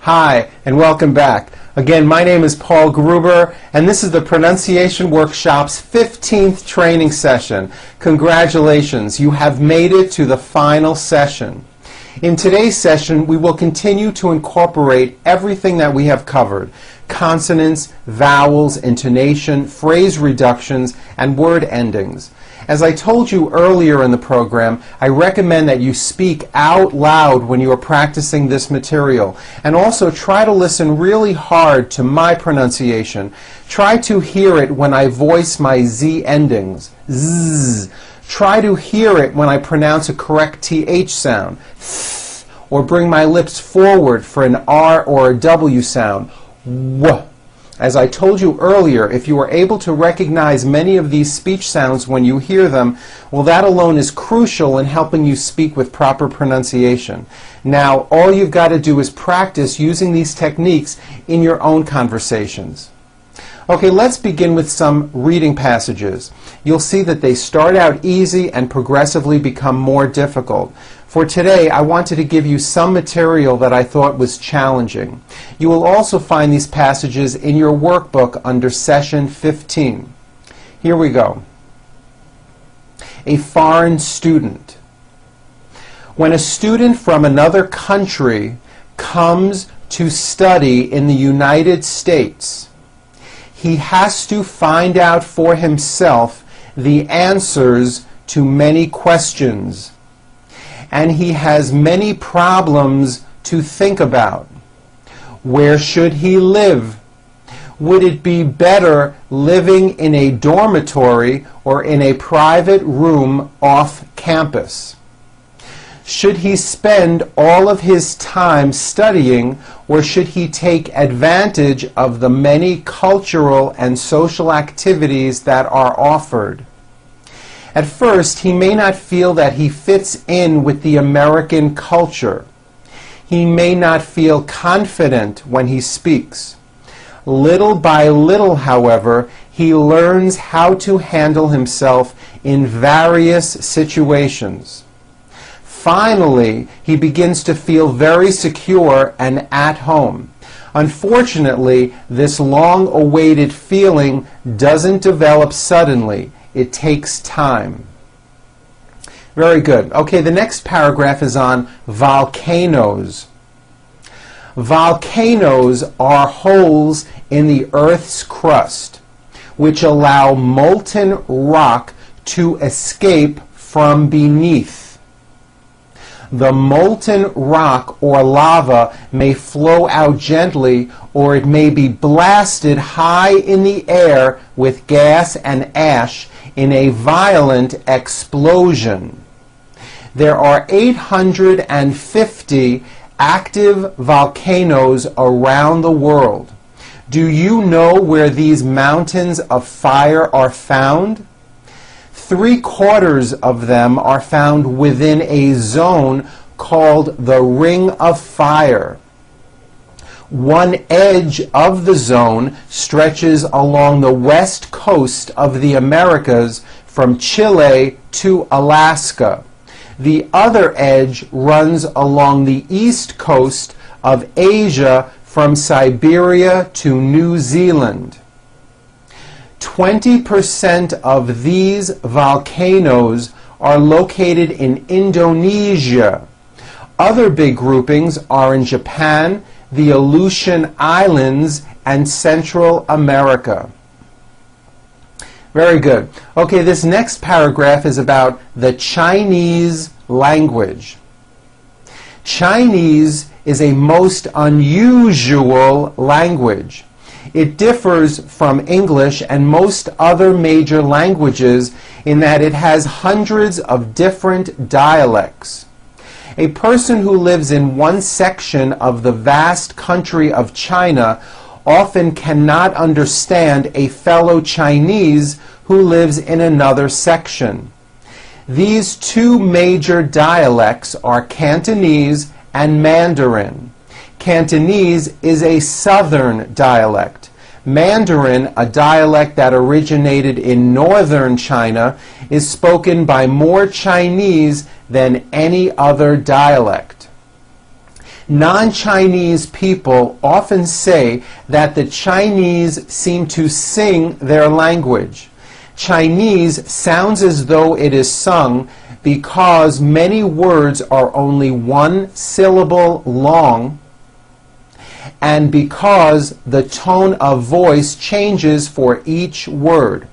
Hi, and welcome back. Again, my name is Paul Gruber, and this is the Pronunciation Workshop's 15th training session. Congratulations, you have made it to the final session. In today's session, we will continue to incorporate everything that we have covered: consonants, vowels, intonation, phrase reductions, and word endings. As I told you earlier in the program, I recommend that you speak out loud when you are practicing this material, and also try to listen really hard to my pronunciation. Try to hear it when I voice my Z endings. Zzz. Try to hear it when I pronounce a correct TH sound, th, or bring my lips forward for an R or a W sound, w. As I told you earlier, if you are able to recognize many of these speech sounds when you hear them, well, that alone is crucial in helping you speak with proper pronunciation. Now, all you've got to do is practice using these techniques in your own conversations. Okay, let's begin with some reading passages. You'll see that they start out easy and progressively become more difficult. For today, I wanted to give you some material that I thought was challenging. You will also find these passages in your workbook under Session 15. Here we go. A foreign student. When a student from another country comes to study in the United States, he has to find out for himself the answers to many questions, and he has many problems to think about. Where should he live? Would it be better living in a dormitory or in a private room off campus? Should he spend all of his time studying, or should he take advantage of the many cultural and social activities that are offered? At first, he may not feel that he fits in with the American culture. He may not feel confident when he speaks. Little by little, however, he learns how to handle himself in various situations. Finally, he begins to feel very secure and at home. Unfortunately, this long-awaited feeling doesn't develop suddenly. It takes time. Very good. Okay, the next paragraph is on volcanoes. Volcanoes are holes in the Earth's crust which allow molten rock to escape from beneath. The molten rock or lava may flow out gently, or it may be blasted high in the air with gas and ash in a violent explosion. There are 850 active volcanoes around the world. Do you know where these mountains of fire are found? 3/4 of them are found within a zone called the Ring of Fire. One edge of the zone stretches along the west coast of the Americas from Chile to Alaska. The other edge runs along the east coast of Asia from Siberia to New Zealand. 20% of these volcanoes are located in Indonesia. Other big groupings are in Japan, the Aleutian Islands, and Central America. Very good. Okay, this next paragraph is about the Chinese language. Chinese is a most unusual language. It differs from English and most other major languages in that it has hundreds of different dialects. A person who lives in one section of the vast country of China often cannot understand a fellow Chinese who lives in another section. These two major dialects are Cantonese and Mandarin. Cantonese is a southern dialect. Mandarin, a dialect that originated in northern China, is spoken by more Chinese than any other dialect. Non-Chinese people often say that the Chinese seem to sing their language. Chinese sounds as though it is sung because many words are only one syllable long, and because the tone of voice changes for each word.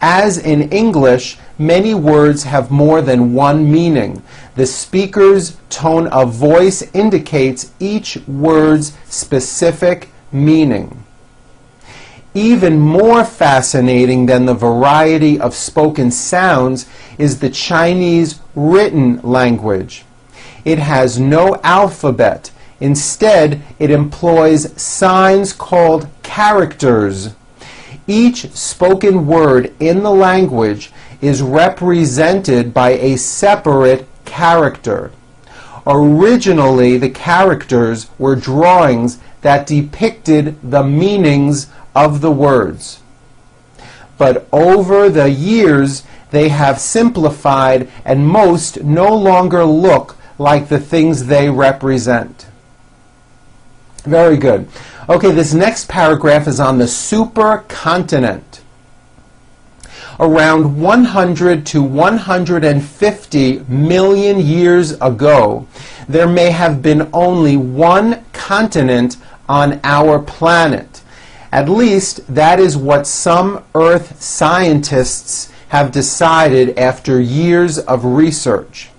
As in English, many words have more than one meaning. The speaker's tone of voice indicates each word's specific meaning. Even more fascinating than the variety of spoken sounds is the Chinese written language. It has no alphabet. Instead, it employs signs called characters. Each spoken word in the language is represented by a separate character. Originally, the characters were drawings that depicted the meanings of the words. But over the years, they have simplified, and most no longer look like the things they represent. Very good. Okay, this next paragraph is on the supercontinent. Around 100 to 150 million years ago, there may have been only one continent on our planet. At least that is what some Earth scientists have decided after years of research.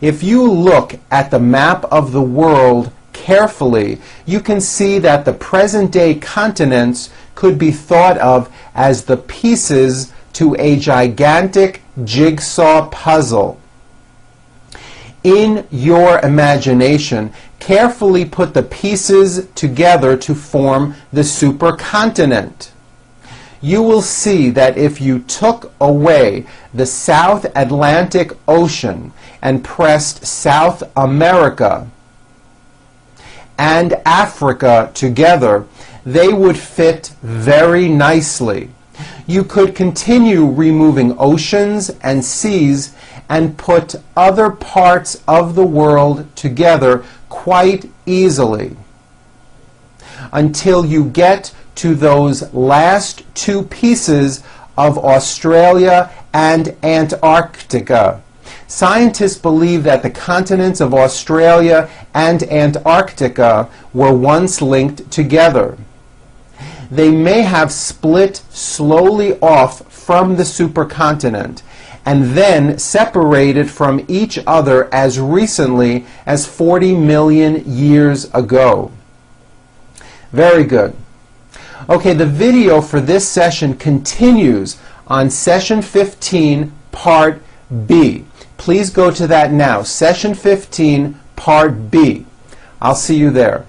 If you look at the map of the world carefully, you can see that the present-day continents could be thought of as the pieces to a gigantic jigsaw puzzle. In your imagination, carefully put the pieces together to form the supercontinent. You will see that if you took away the South Atlantic Ocean and pressed South America and Africa together, they would fit very nicely. You could continue removing oceans and seas and put other parts of the world together quite easily until you get to those last two pieces of Australia and Antarctica. Scientists believe that the continents of Australia and Antarctica were once linked together. They may have split slowly off from the supercontinent and then separated from each other as recently as 40 million years ago. Very good. Okay, the video for this session continues on session 15, part B. Please go to that now. Session 15, part B. I'll see you there.